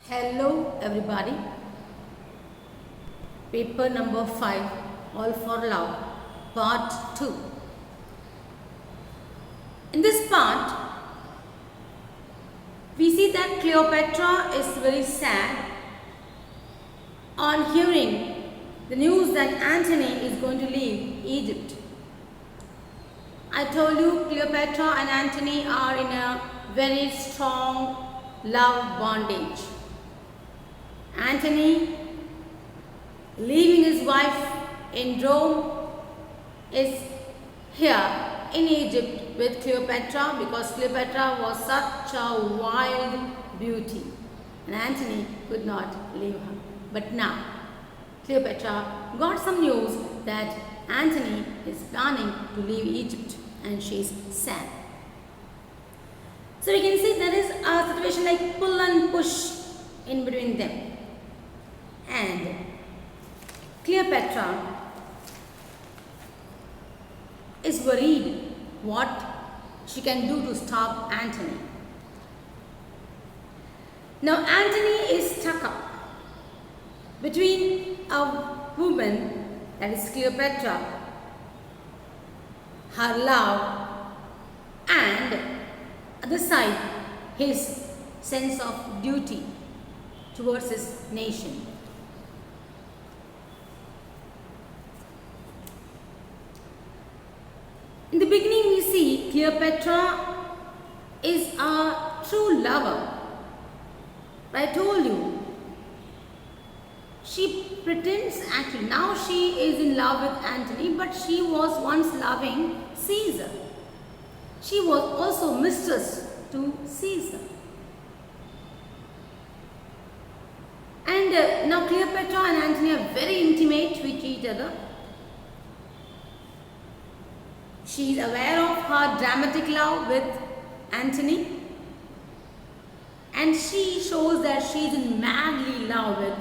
Hello everybody. Paper number 5, All for Love, part 2. In this part, we see that Cleopatra is very sad on hearing the news that Antony is going to leave Egypt. I told you Cleopatra and Antony are in a very strong love bondage. Antony, leaving his wife in Rome, is here in Egypt with Cleopatra because Cleopatra was such a wild beauty and Antony could not leave her. But now Cleopatra got some news that Antony is planning to leave Egypt and she is sad. So we can see there is a situation like pull and push in between them. And Cleopatra is worried what she can do to stop Antony. Now Antony is stuck up between a woman, that is Cleopatra, her love, and other side his sense of duty towards his nation. In the beginning we see Cleopatra is a true lover. I told you, she pretends actually, now she is in love with Antony, but she was once loving Caesar. She was also mistress to Caesar. And now Cleopatra and Antony are very intimate with each other. She is aware of her dramatic love with Antony and she shows that she is in madly love with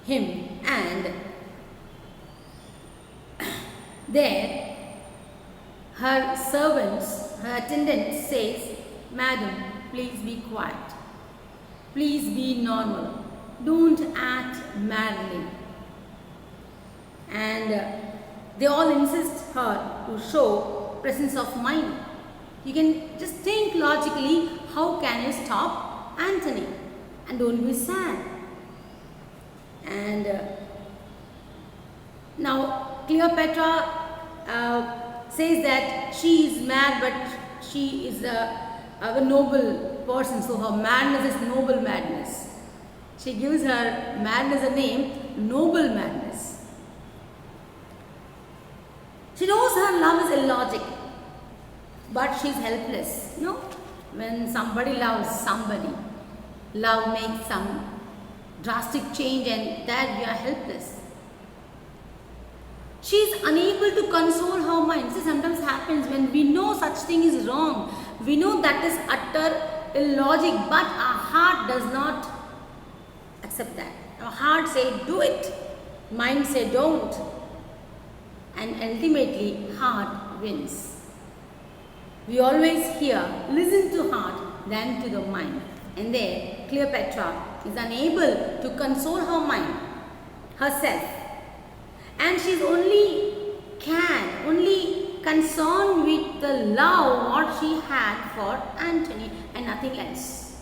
him. And there her servants, her attendant says, "Madam, please be quiet. Please be normal. Don't act madly." And they all insist her to show presence of mind. You can just think logically, how can you stop Antony? And don't be sad. And now Cleopatra says that she is mad, but she is a noble person, so her madness is noble madness. She gives her madness a name, noble madness. She knows her love is illogic, but she is helpless. You know, when somebody loves somebody, love makes some drastic change and that we are helpless. She is unable to console her mind. See, sometimes happens when we know such thing is wrong. We know that is utter illogic, but our heart does not accept that. Our heart says do it, mind says don't. And ultimately heart wins. We always hear, listen to heart than to the mind. And there Cleopatra is unable to console her mind, herself. And she is only concerned with the love what she had for Antony and nothing else.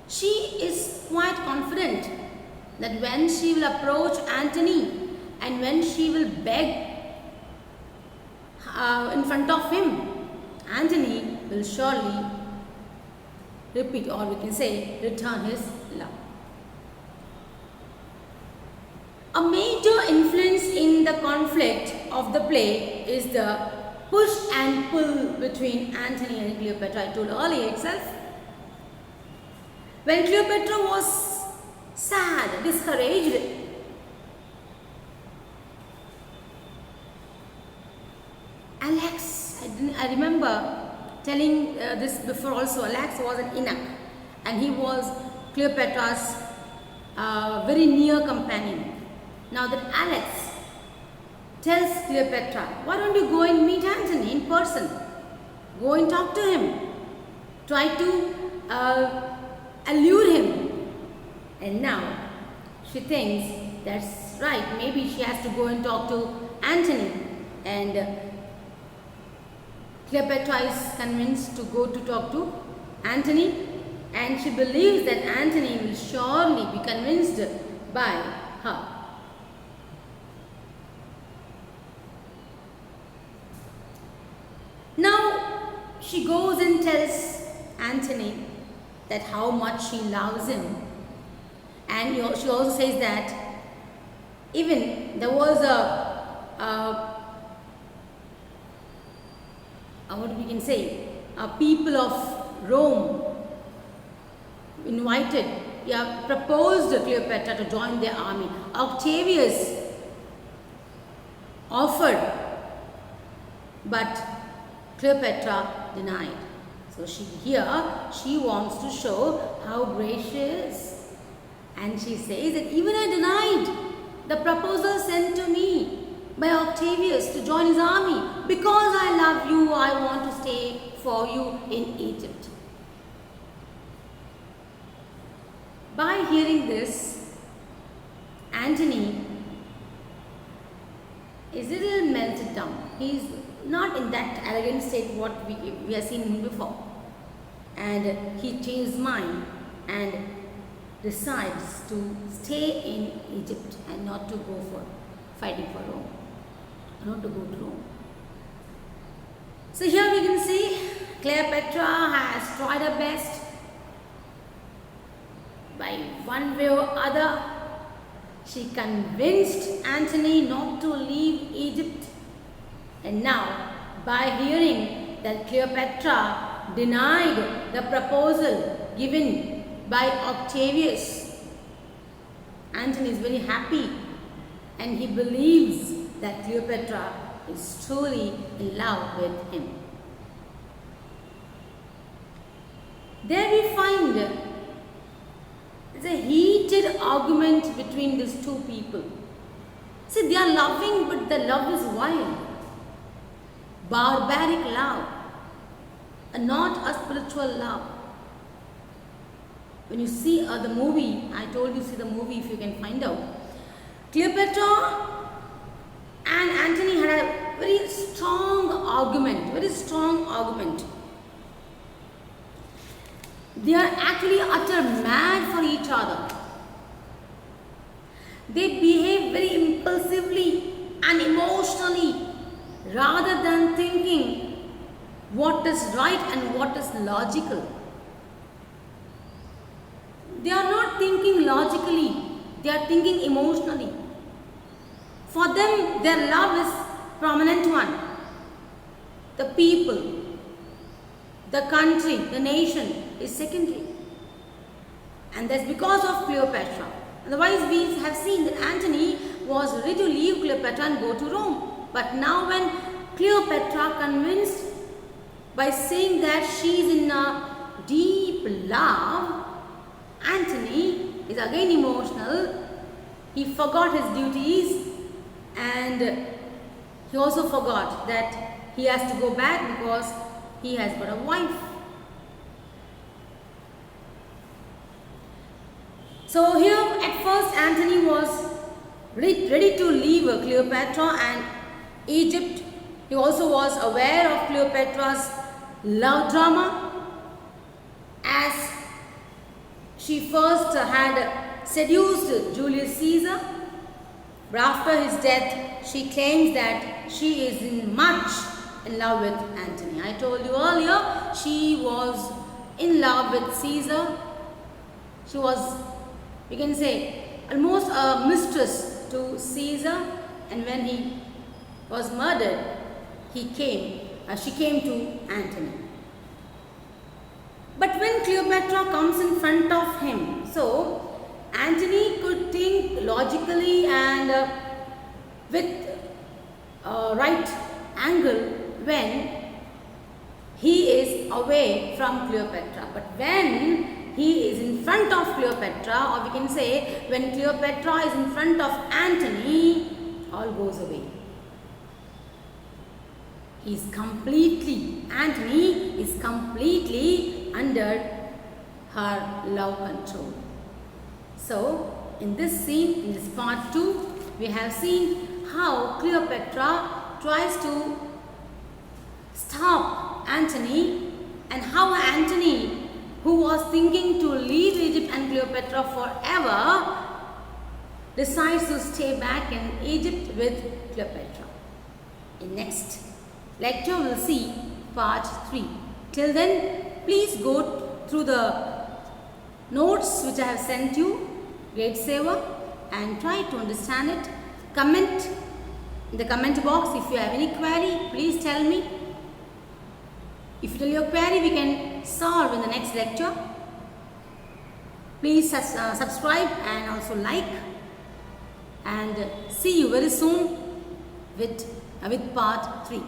She is quite confident that when she will approach Antony and when she will beg in front of him, Antony will surely repeat, or we can say return his love. A major influence in the conflict of the play is the push and pull between Antony and Cleopatra. I told earlier itself. When Cleopatra was sad, discouraged, Alex, I remember telling this before also, Alex was an eunuch and he was Cleopatra's very near companion. Now that Alex tells Cleopatra, why don't you go and meet Antony in person? Go and talk to him. try to allure him. And now she thinks that's right, maybe she has to go and talk to Antony. And Cleopatra is convinced to go to talk to Antony, and she believes that Antony will surely be convinced by her. Now she goes and tells Antony that how much she loves him, and she also says that even there was what we can say, people of Rome invited, proposed Cleopatra to join their army. Octavius offered, but Cleopatra denied. So she wants to show how gracious, and she says that even I denied the proposal sent to me by Octavius to join his army. Because I love you, I want to stay for you in Egypt. By hearing this, Antony is a little melted down. He is not in that arrogant state what we have seen him before. And he changed his mind and decides to stay in Egypt and not to go for fighting for Rome. Not to go to Rome. So here we can see Cleopatra has tried her best. By one way or other, she convinced Antony not to leave Egypt. And now, by hearing that Cleopatra denied the proposal given by Octavius, Antony is very happy, and he believes that Cleopatra is truly in love with him. There we find there's a heated argument between these two people. See, they are loving, but the love is wild, barbaric love, and not a spiritual love. When you see the movie, I told you see the movie if you can find out. Cleopatra and Antony had a very strong argument, They are actually utter mad for each other. They behave very impulsively and emotionally rather than thinking what is right and what is logical. They are not thinking logically, they are thinking emotionally. For them, their love is prominent one. The people, the country, the nation is secondary. And that's because of Cleopatra. Otherwise, we have seen that Antony was ready to leave Cleopatra and go to Rome. But now when Cleopatra convinced by saying that she is in a deep love, Antony is again emotional. He forgot his duties. And he also forgot that he has to go back because he has got a wife. So here at first Antony was ready to leave Cleopatra and Egypt. He also was aware of Cleopatra's love drama, as she first had seduced Julius Caesar. But after his death, she claims that she is much in love with Antony. I told you earlier, she was in love with Caesar. She was, we can say, almost a mistress to Caesar. And when he was murdered, she came to Antony. But when Cleopatra comes in front of him, so Antony could think logically and with right angle when he is away from Cleopatra. But when he is in front of Cleopatra, or we can say when Cleopatra is in front of Antony, all goes away. Antony is completely under her love control. So, in this scene, in this part 2, we have seen how Cleopatra tries to stop Antony, and how Antony, who was thinking to leave Egypt and Cleopatra forever, decides to stay back in Egypt with Cleopatra. In next lecture, we will see part 3. Till then, please go through the notes which I have sent you, Grade Saver, and try to understand it. Comment in the comment box. If you have any query, please tell me. If you tell your query, we can solve in the next lecture. Please subscribe and also like. And see you very soon with part 3.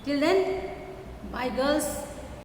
Till then, bye girls.